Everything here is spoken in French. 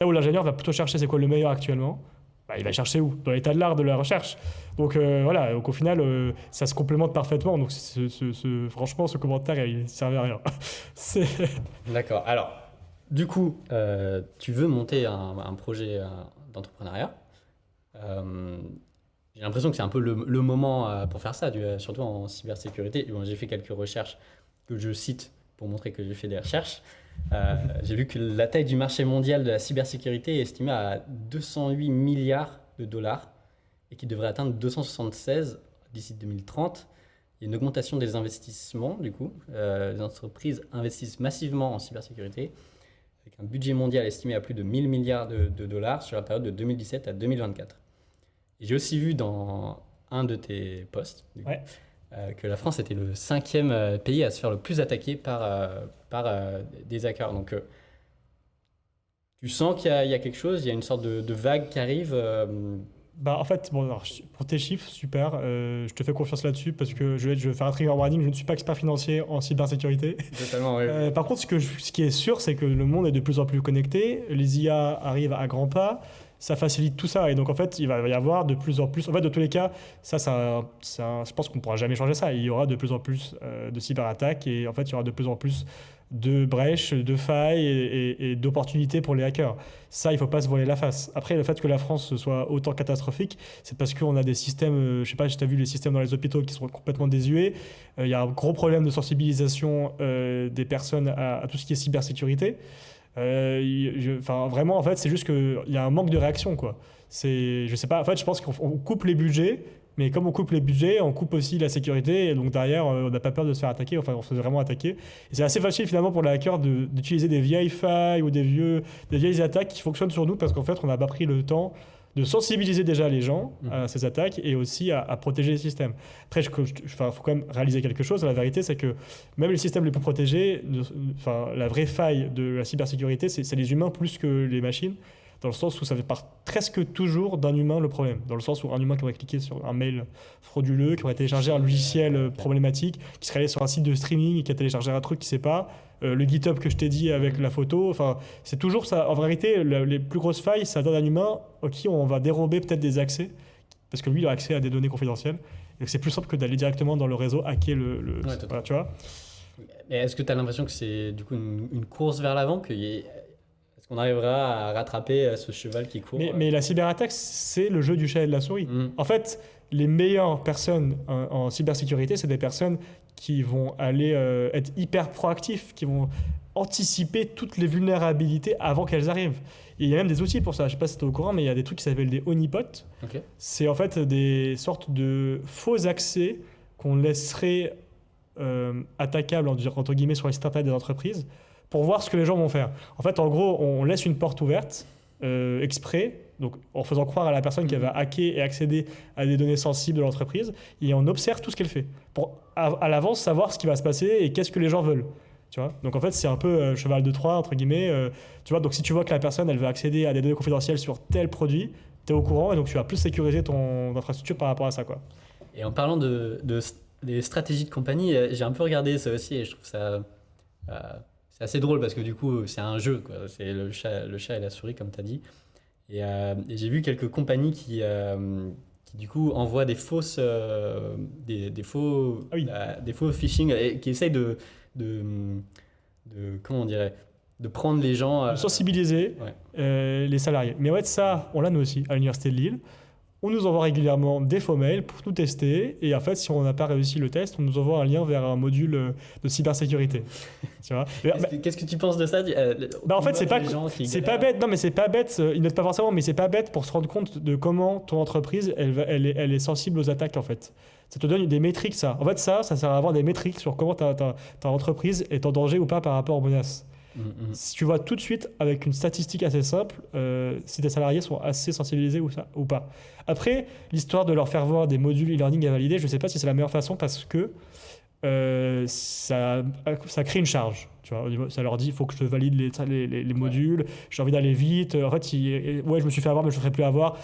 Là où l'ingénieur va plutôt chercher c'est quoi le meilleur actuellement, bah, il va chercher où? Dans l'état de l'art de la recherche. Donc voilà, donc au final, ça se complémente parfaitement. Donc franchement, ce commentaire, il ne servait à rien. C'est... D'accord. Alors, du coup, tu veux monter un projet d'entrepreneuriat. Euh, j'ai l'impression que c'est un peu le moment pour faire ça, surtout en cybersécurité. Bon, j'ai fait quelques recherches que je cite pour montrer que j'ai fait des recherches. J'ai vu que la taille du marché mondial de la cybersécurité est estimée à 208 milliards de dollars et qui devrait atteindre 276 d'ici 2030. Il y a une augmentation des investissements, du coup. Les entreprises investissent massivement en cybersécurité avec un budget mondial estimé à plus de 1000 milliards de dollars sur la période de 2017 à 2024. Et j'ai aussi vu dans un de tes posts du coup, Ouais. Que la France était le 5e pays à se faire le plus attaquer par des hackers. Donc, tu sens qu'il y a quelque chose, il y a une sorte de vague qui arrive. Bah, en fait, bon, alors, pour tes chiffres, super. Je te fais confiance là-dessus parce que je vais faire un trigger warning. Je ne suis pas expert financier en cybersécurité. Totalement, oui. Par contre, ce qui est sûr, c'est que le monde est de plus en plus connecté. Les IA arrivent à grands pas. Ça facilite tout ça. Et donc, en fait, il va y avoir de plus en plus. En fait, de tous les cas, je pense qu'on ne pourra jamais changer ça. Il y aura de plus en plus de cyberattaques et en fait, il y aura de plus en plus de brèches, de failles et d'opportunités pour les hackers. Ça, il ne faut pas se voiler la face. Après, le fait que la France soit autant catastrophique, c'est parce qu'on a des systèmes, je ne sais pas si tu as vu les systèmes dans les hôpitaux qui sont complètement désuets. Il y a un gros problème de sensibilisation des personnes à tout ce qui est cybersécurité. Vraiment, en fait, c'est juste qu'il y a un manque de réaction, quoi. Je sais pas, en fait, je pense qu'on coupe les budgets, mais comme on coupe les budgets, on coupe aussi la sécurité, et donc derrière, on n'a pas peur de se faire attaquer, enfin, on se fait vraiment attaquer. Et c'est assez facile, finalement, pour les hackers d'utiliser des vieilles failles ou des vieilles attaques qui fonctionnent sur nous, parce qu'en fait, on n'a pas pris le temps de sensibiliser déjà les gens à ces attaques et aussi à protéger les systèmes. Après, il faut quand même réaliser quelque chose. La vérité, c'est que même les systèmes les plus protégés, la vraie faille de la cybersécurité, c'est les humains plus que les machines, dans le sens où ça fait presque toujours d'un humain le problème. Dans le sens où un humain qui aurait cliqué sur un mail frauduleux, qui aurait téléchargé un logiciel problématique, qui serait allé sur un site de streaming et qui a téléchargé un truc qui ne sait pas, le GitHub que je t'ai dit avec la photo, enfin, c'est toujours ça. En vérité, les plus grosses failles, ça donne un humain à qui on va dérober peut-être des accès, parce que lui, il a accès à des données confidentielles. Et c'est plus simple que d'aller directement dans le réseau hacker Ouais, voilà, tu vois. Mais est-ce que tu as l'impression que c'est du coup une course vers l'avant, est-ce qu'on arrivera à rattraper ce cheval qui court Mais la cyberattaque, c'est le jeu du chat et de la souris. En fait, les meilleures personnes en cybersécurité, c'est des personnes qui vont aller être hyper proactifs, qui vont anticiper toutes les vulnérabilités avant qu'elles arrivent. Et il y a même des outils pour ça. Je ne sais pas si tu es au courant, mais il y a des trucs qui s'appellent des honeypots. Ok. C'est en fait des sortes de faux accès qu'on laisserait attaquables entre guillemets sur les sites internet des entreprises pour voir ce que les gens vont faire. En fait, en gros, on laisse une porte ouverte exprès, donc en faisant croire à la personne qu'elle va hacker et accéder à des données sensibles de l'entreprise, et on observe tout ce qu'elle fait pour à l'avance savoir ce qui va se passer et qu'est-ce que les gens veulent. Tu vois, donc en fait, c'est un peu cheval de Troie, entre guillemets. Tu vois, donc si tu vois que la personne, elle veut accéder à des données confidentielles sur tel produit, tu es au courant et donc tu vas plus sécuriser ton infrastructure par rapport à ça, quoi. Et en parlant des stratégies de compagnie, j'ai un peu regardé ça aussi et je trouve ça c'est assez drôle parce que du coup, c'est un jeu, quoi. C'est le chat et la souris, comme tu as dit. Et j'ai vu quelques compagnies qui du coup envoient des des faux, Ah oui. des faux phishing et qui essayent de, comment on dirait, de prendre les gens. De sensibiliser Ouais. les salariés. Mais ouais, ça, on l'a nous aussi à l'Université de Lille. On nous envoie régulièrement des faux mails pour tout tester. Et en fait, si on n'a pas réussi le test, on nous envoie un lien vers un module de cybersécurité. Tu vois. Qu'est-ce que tu penses de ça? En fait, c'est pas galèrent. bête. Non, mais c'est pas bête. Ils notent pas forcément, mais c'est pas bête pour se rendre compte de comment ton entreprise, elle est sensible aux attaques, en fait. Ça te donne des métriques, ça. En fait, ça sert à avoir des métriques sur comment ta entreprise est en danger ou pas par rapport aux menaces. Si tu vois tout de suite avec une statistique assez simple si tes salariés sont assez sensibilisés ou pas. Après, l'histoire de leur faire voir des modules e-learning à valider, je ne sais pas si c'est la meilleure façon parce que ça crée une charge. Tu vois, ça leur dit il faut que je valide les modules, j'ai envie d'aller vite. En fait, ouais, je me suis fait avoir, mais je ne ferai plus avoir.